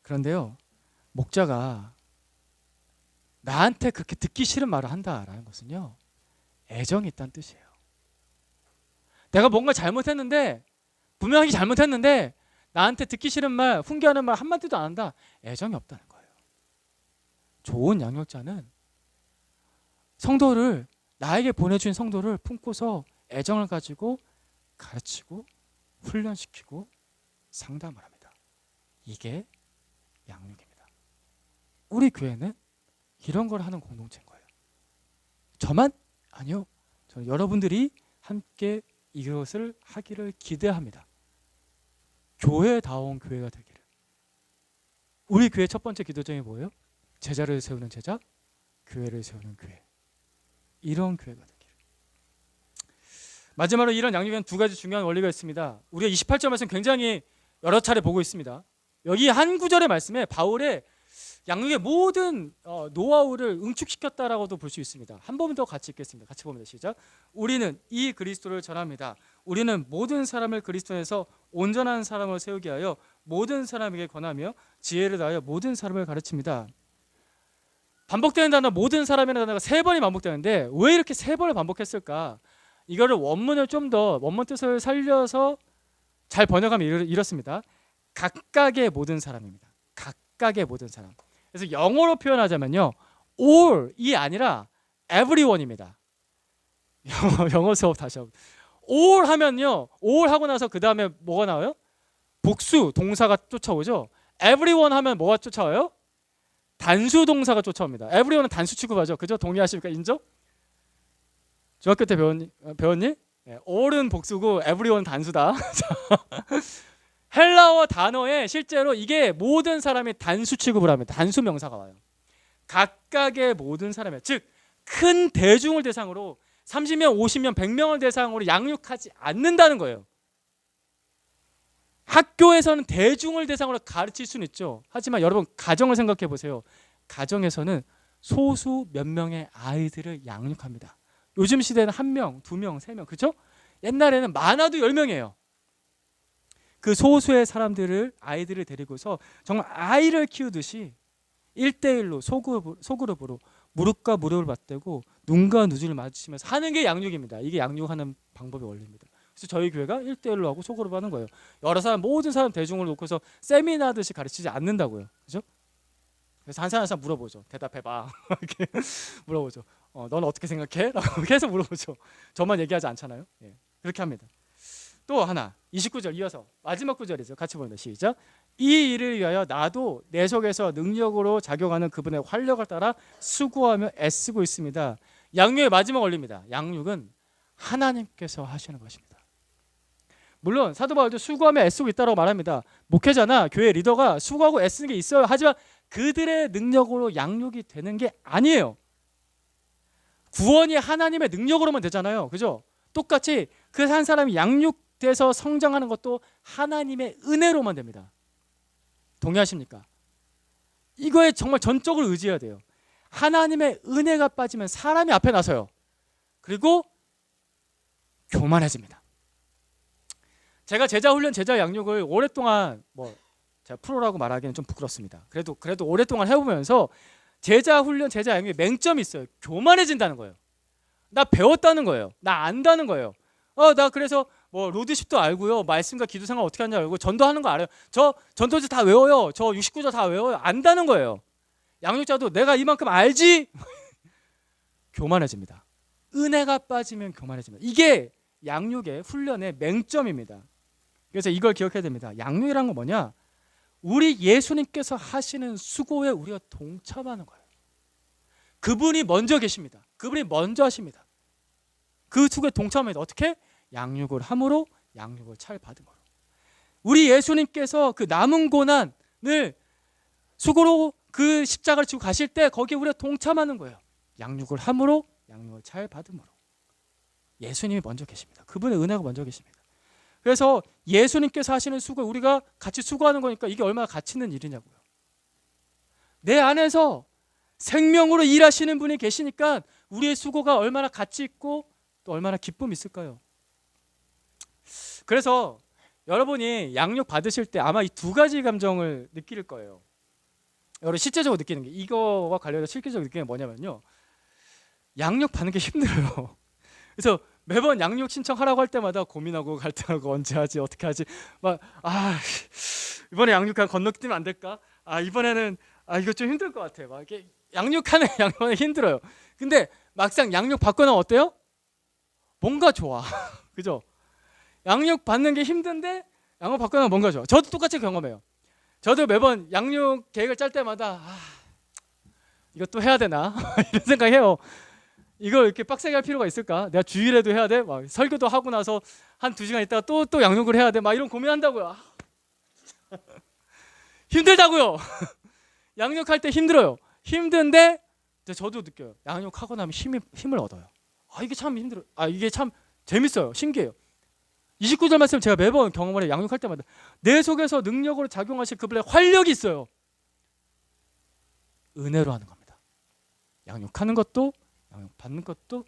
그런데요, 목자가 나한테 그렇게 듣기 싫은 말을 한다라는 것은요, 애정이 있다는 뜻이에요. 내가 뭔가 잘못했는데, 분명히 잘못했는데 나한테 듣기 싫은 말, 훈계하는 말 한마디도 안 한다. 애정이 없다는 거예요. 좋은 양육자는 성도를, 나에게 보내준 성도를 품고서 애정을 가지고 가르치고 훈련시키고 상담을 합니다. 이게 양육입니다. 우리 교회는 이런 걸 하는 공동체인 거예요. 저만? 아니요. 저는 여러분들이 함께 이것을 하기를 기대합니다. 교회다운 교회가 되기를. 우리 교회 첫 번째 기도점이 뭐예요? 제자를 세우는 제자, 교회를 세우는 교회. 이런 교회가 되기를. 마지막으로 이런 양육에는 두 가지 중요한 원리가 있습니다. 우리가 28절 말씀 굉장히 여러 차례 보고 있습니다. 여기 한 구절의 말씀에 바울의 양육의 모든 노하우를 응축시켰다라고도 볼 수 있습니다. 한 번 더 같이 읽겠습니다. 같이 봅니다. 시작. 우리는 이 그리스도를 전합니다. 우리는 모든 사람을 그리스도에서 온전한 사람을 세우게 하여 모든 사람에게 권하며 지혜를 다하여 모든 사람을 가르칩니다. 반복되는 단어 모든 사람이라는 단어가 세 번이 반복되는데 왜 이렇게 세 번을 반복했을까? 이거를 원문을 좀 더 원문 뜻을 살려서 잘 번역하면 이렇습니다. 각각의 모든 사람입니다. 각각의 모든 사람. 그래서 영어로 표현하자면요, all이 아니라 everyone입니다. 영어 수업 다시 한번. all 하면요, all 하고 나서 그 다음에 뭐가 나와요? 복수 동사가 쫓아오죠. everyone 하면 뭐가 쫓아와요? 단수 동사가 쫓아옵니다. everyone은 단수 취급하죠. 그죠? 동의하십니까? 인정? 중학교 때 배웠니? all은 복수고 everyone 단수다. 헬라어 단어에 실제로 이게 모든 사람이 단수 취급을 합니다. 단수 명사가 와요. 각각의 모든 사람이에요. 즉 큰 대중을 대상으로 30명, 50명, 100명을 대상으로 양육하지 않는다는 거예요. 학교에서는 대중을 대상으로 가르칠 수는 있죠. 하지만 여러분 가정을 생각해 보세요. 가정에서는 소수 몇 명의 아이들을 양육합니다. 요즘 시대는 1명, 2명, 3명, 그렇죠? 옛날에는 많아도 10명이에요. 그 소수의 사람들을, 아이들을 데리고서 정말 아이를 키우듯이 1대1로 소그룹으로 무릎과 무릎을 맞대고 눈과 눈을 마주치면서 하는 게 양육입니다. 이게 양육하는 방법의 원리입니다. 그래서 저희 교회가 1대1로 하고 소그룹 하는 거예요. 여러 사람, 모든 사람 대중을 놓고서 세미나 하듯이 가르치지 않는다고요. 그죠? 그래서 한 사람 한 사람 물어보죠. 대답해봐. 이렇게 물어보죠. 넌 어떻게 생각해? 라고 계속 물어보죠. 저만 얘기하지 않잖아요. 예, 그렇게 합니다. 또 하나 29절 이어서 마지막 구절이죠. 같이 보니다 시작. 이 일을 위하여 나도 내 속에서 능력으로 작용하는 그분의 활력을 따라 수고하며 애쓰고 있습니다. 양육의 마지막 원리입니다. 양육은 하나님께서 하시는 것입니다. 물론 사도 바울도 수고하며 애쓰고 있다고 말합니다. 목회자나 교회 리더가 수고하고 애쓰는 게 있어요. 하지만 그들의 능력으로 양육이 되는 게 아니에요. 구원이 하나님의 능력으로만 되잖아요. 그죠? 똑같이 그 한 사람이 양육돼서 성장하는 것도 하나님의 은혜로만 됩니다. 동의하십니까? 이거에 정말 전적으로 의지해야 돼요. 하나님의 은혜가 빠지면 사람이 앞에 나서요. 그리고 교만해집니다. 제가 제자 훈련, 제자 양육을 오랫동안 제가 프로라고 말하기는 좀 부끄럽습니다. 그래도 오랫동안 해보면서 제자 훈련, 제자 양육에 맹점이 있어요. 교만해진다는 거예요. 나 배웠다는 거예요. 나 안다는 거예요. 나 그래서 로드십도 알고요. 말씀과 기도 생활 어떻게 하는지 알고 전도하는 거 알아요. 저 전도지 다 외워요. 저 69절 다 외워요. 안다는 거예요. 양육자도 내가 이만큼 알지? 교만해집니다. 은혜가 빠지면 교만해집니다. 이게 양육의 훈련의 맹점입니다. 그래서 이걸 기억해야 됩니다. 양육이란 건 뭐냐? 우리 예수님께서 하시는 수고에 우리가 동참하는 거예요. 그분이 먼저 계십니다. 그분이 먼저 하십니다. 그 수고에 동참합니다. 어떻게? 양육을 함으로, 양육을 잘 받음으로. 우리 예수님께서 그 남은 고난을 수고로 그 십자가를 지고 가실 때 거기에 우리가 동참하는 거예요. 양육을 함으로, 양육을 잘 받음으로. 예수님이 먼저 계십니다. 그분의 은혜가 먼저 계십니다. 그래서 예수님께서 하시는 수고, 우리가 같이 수고하는 거니까 이게 얼마나 가치 있는 일이냐고요. 내 안에서 생명으로 일하시는 분이 계시니까 우리의 수고가 얼마나 가치 있고 또 얼마나 기쁨이 있을까요? 그래서 여러분이 양육 받으실 때 아마 이 두 가지 감정을 느낄 거예요. 여러분 실제적으로 느끼는 게, 이거와 관련해서 실질적으로 느끼는 게 뭐냐면요, 양육 받는 게 힘들어요. 그래서 매번 양육 신청하라고 할 때마다 고민하고 갈등하고 언제 하지, 어떻게 하지, 막 이번에 양육한 건너뛰면 안 될까? 이번에는 이거 좀 힘들 것 같아. 막 이렇게 양육하는 힘들어요. 근데 막상 양육 받고 나면 어때요? 뭔가 좋아. 그죠? 양육 받는 게 힘든데 양육 받고 나면 뭔가 좋아. 저도 똑같이 경험해요. 저도 매번 양육 계획을 짤 때마다 이것도 해야 되나? 이런 생각해요. 이걸 이렇게 빡세게 할 필요가 있을까? 내가 주일에도 해야 돼? 막 설교도 하고 나서 한 2시간 있다가 또 양육을 해야 돼? 막 이런 고민한다고요. 힘들다고요. 양육할 때 힘들어요. 힘든데 저도 느껴요. 양육하고 나면 힘을 얻어요. 이게 참 힘들어요. 이게 참 재밌어요. 신기해요. 29절 말씀 제가 매번 경험을 해요. 양육할 때마다 내 속에서 능력으로 작용하실 그분의 활력이 있어요. 은혜로 하는 겁니다. 양육하는 것도, 양육받는 것도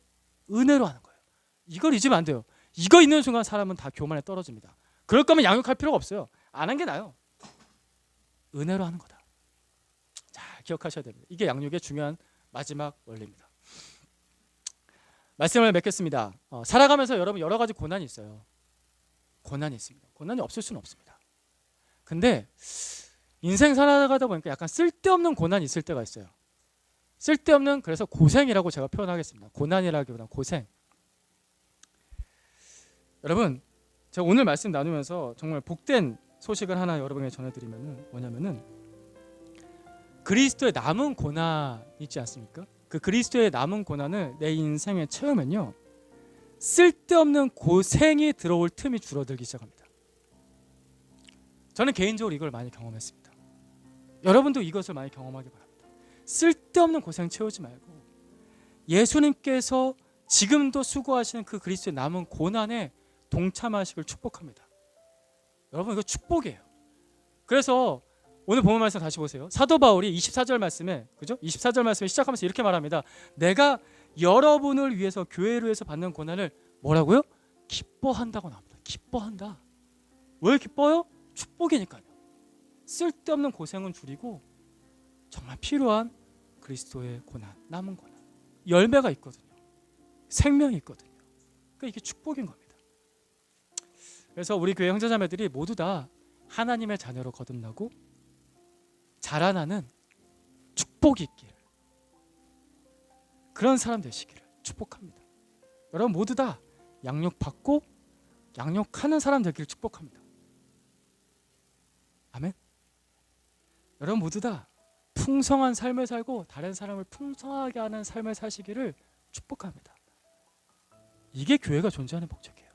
은혜로 하는 거예요. 이걸 잊으면 안 돼요. 이거 있는 순간 사람은 다 교만에 떨어집니다. 그럴 거면 양육할 필요가 없어요. 안 한 게 나아요. 은혜로 하는 거다. 잘 기억하셔야 됩니다. 이게 양육의 중요한 마지막 원리입니다. 말씀을 맺겠습니다. 살아가면서 여러분 여러 가지 고난이 있어요. 고난이 있습니다. 고난이 없을 수는 없습니다. 근데 인생 살아가다 보니까 약간 쓸데없는 고난이 있을 때가 있어요. 쓸데없는, 그래서 고생이라고 제가 표현하겠습니다. 고난이라기보다 고생. 여러분, 제가 오늘 말씀 나누면서 정말 복된 소식을 하나 여러분에게 전해드리면은 뭐냐면은 그리스도의 남은 고난 있지 않습니까? 그 그리스도의 남은 고난을 내 인생에 채우면요, 쓸데없는 고생이 들어올 틈이 줄어들기 시작합니다. 저는 개인적으로 이걸 많이 경험했습니다. 여러분도 이것을 많이 경험하기 바랍니다. 쓸데없는 고생 채우지 말고 예수님께서 지금도 수고하시는 그 그리스도의 남은 고난에 동참하시길 축복합니다. 여러분, 이거 축복이에요. 그래서 오늘 본문 말씀 다시 보세요. 사도 바울이 24절 말씀에, 그죠? 24절 말씀에 시작하면서 이렇게 말합니다. 내가 여러분을 위해서, 교회를 위해서 받는 고난을 뭐라고요? 기뻐한다고 나옵니다. 기뻐한다. 왜 기뻐요? 축복이니까요. 쓸데없는 고생은 줄이고 정말 필요한 그리스도의 고난, 남은 고난, 열매가 있거든요. 생명이 있거든요. 그러니까 이게 축복인 겁니다. 그래서 우리 교회 형제자매들이 모두 다 하나님의 자녀로 거듭나고 자라나는 축복이 있기를, 그런 사람 되시기를 축복합니다. 여러분 모두 다 양육받고 양육하는 사람 되기를 축복합니다. 아멘. 여러분 모두 다 풍성한 삶을 살고 다른 사람을 풍성하게 하는 삶을 사시기를 축복합니다. 이게 교회가 존재하는 목적이에요.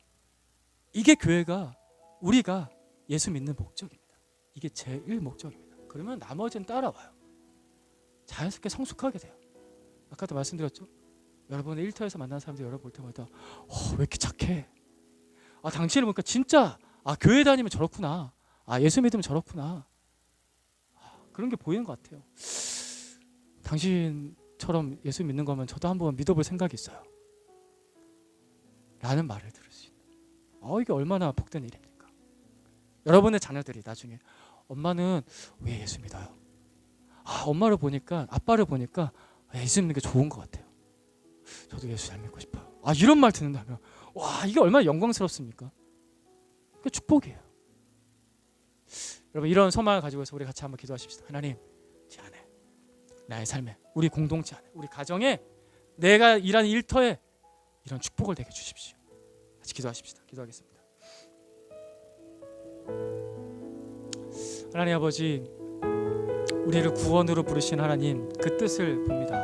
이게 교회가, 우리가 예수 믿는 목적입니다. 이게 제일 목적입니다. 그러면 나머지는 따라와요. 자연스럽게 성숙하게 돼요. 아까도 말씀드렸죠? 여러분의 일터에서 만난 사람들 여러분 볼 때마다 왜 이렇게 착해? 당신을 보니까 진짜 교회 다니면 저렇구나. 예수 믿으면 저렇구나. 그런 게 보이는 것 같아요. 당신처럼 예수 믿는 거면 저도 한번 믿어볼 생각이 있어요. 라는 말을 들을 수 있는. 이게 얼마나 복된 일입니까? 여러분의 자녀들이 나중에 엄마는 왜 예수 믿어요? 엄마를 보니까, 아빠를 보니까 예수 믿는 게 좋은 것 같아요. 저도 예수 잘 믿고 싶어요. 이런 말 듣는다면 이게 얼마나 영광스럽습니까? 그게 축복이에요. 여러분 이런 소망을 가지고 해서 우리 같이 한번 기도하십시다. 하나님, 제 안에, 나의 삶에, 우리 공동체 안에, 우리 가정에, 내가 일하는 일터에 이런 축복을 되게 주십시오. 같이 기도하십시다. 기도하겠습니다. 하나님 아버지, 우리를 구원으로 부르신 하나님 그 뜻을 봅니다.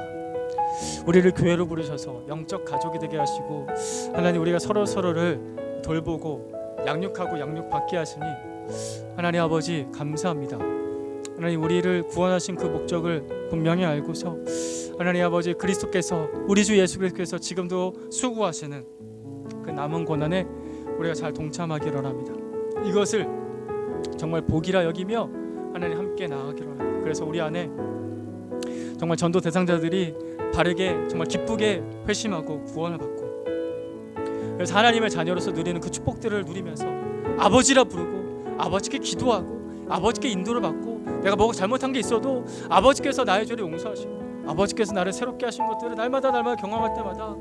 우리를 교회로 부르셔서 영적 가족이 되게 하시고 하나님 우리가 서로를 돌보고 양육하고 양육받게 하시니 하나님 아버지 감사합니다. 하나님 우리를 구원하신 그 목적을 분명히 알고서 하나님 아버지 그리스도께서 우리 주 예수 그리스도께서 지금도 수고하시는 그 남은 고난에 우리가 잘 동참하기를 원합니다. 이것을 정말 복이라 여기며 하나님 함께 나아가기를 원합니다. 그래서 우리 안에 정말 전도 대상자들이 바르게 정말 기쁘게 회심하고 구원을 받고 그래서 하나님의 자녀로서 누리는 그 축복들을 누리면서 아버지라 부르고 아버지께 기도하고 아버지께 인도를 받고 내가 뭐가 잘못한 게 있어도 아버지께서 나의 죄를 용서하시고 아버지께서 나를 새롭게 하신 것들을 날마다 경험할 때마다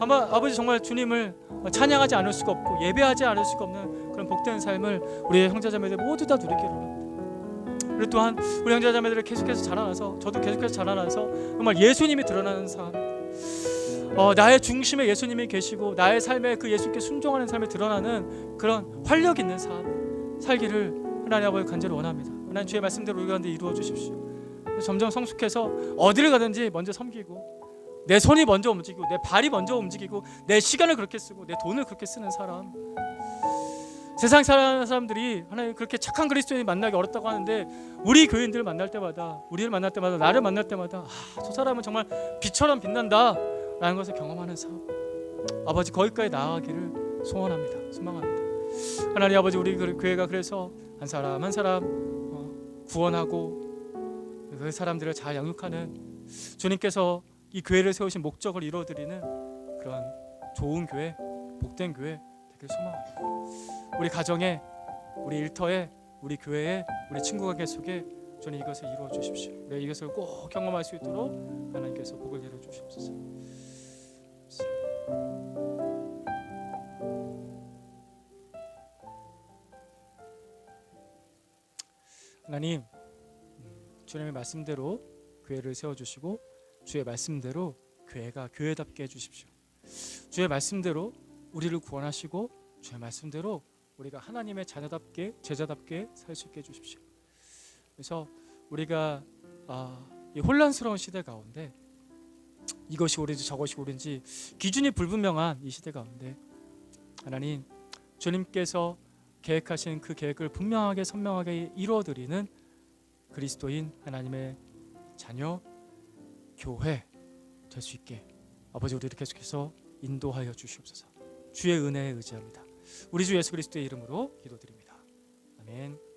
아마 아버지 정말 주님을 찬양하지 않을 수가 없고 예배하지 않을 수가 없는 그런 복된 삶을 우리의 형제자매들 모두 다 누리기를 원합니다. 그리고 또한 우리 형제자매들을 계속해서 자라나서 저도 계속해서 자라나서 정말 예수님이 드러나는 삶, 나의 중심에 예수님이 계시고 나의 삶에 그 예수님께 순종하는 삶에 드러나는 그런 활력 있는 삶 살기를 하나님 아버지 간절히 원합니다. 하나님 주의 말씀대로 우리 가운데 이루어 주십시오. 점점 성숙해서 어디를 가든지 먼저 섬기고 내 손이 먼저 움직이고 내 발이 먼저 움직이고 내 시간을 그렇게 쓰고 내 돈을 그렇게 쓰는 사람, 세상 사는 사람들이 하나님 그렇게 착한 그리스도인을 만나기 어렵다고 하는데 우리 교인들을 만날 때마다 우리를 만날 때마다 나를 만날 때마다 저 사람은 정말 빛처럼 빛난다 라는 것을 경험하는 삶, 아버지 거기까지 나아가기를 소원합니다. 소망합니다. 하나님 아버지 우리 교회가 그래서 한 사람 한 사람 구원하고 그 사람들을 잘 양육하는 주님께서 이 교회를 세우신 목적을 이루어드리는 그런 좋은 교회, 복된 교회 되길 소망합니다. 우리 가정에, 우리 일터에, 우리 교회에, 우리 친구 관계 속에 주님 이것을 이루어 주십시오. 우리가 이것을 꼭 경험할 수 있도록 하나님께서 복을 내려 주시옵소서. 하나님, 주님의 말씀대로 교회를 세워주시고 주의 말씀대로 교회가 교회답게 해주십시오. 주의 말씀대로 우리를 구원하시고 주의 말씀대로 우리가 하나님의 자녀답게 제자답게 살 수 있게 해주십시오. 그래서 우리가 이 혼란스러운 시대 가운데 이것이 옳은지 저것이 옳은지 기준이 불분명한 이 시대 가운데 하나님 주님께서 계획하신 그 계획을 분명하게 선명하게 이루어드리는 그리스도인 하나님의 자녀 교회 될 수 있게 아버지 우리를 계속해서 인도하여 주시옵소서. 주의 은혜에 의지합니다. 우리 주 예수 그리스도의 이름으로 기도드립니다. 아멘.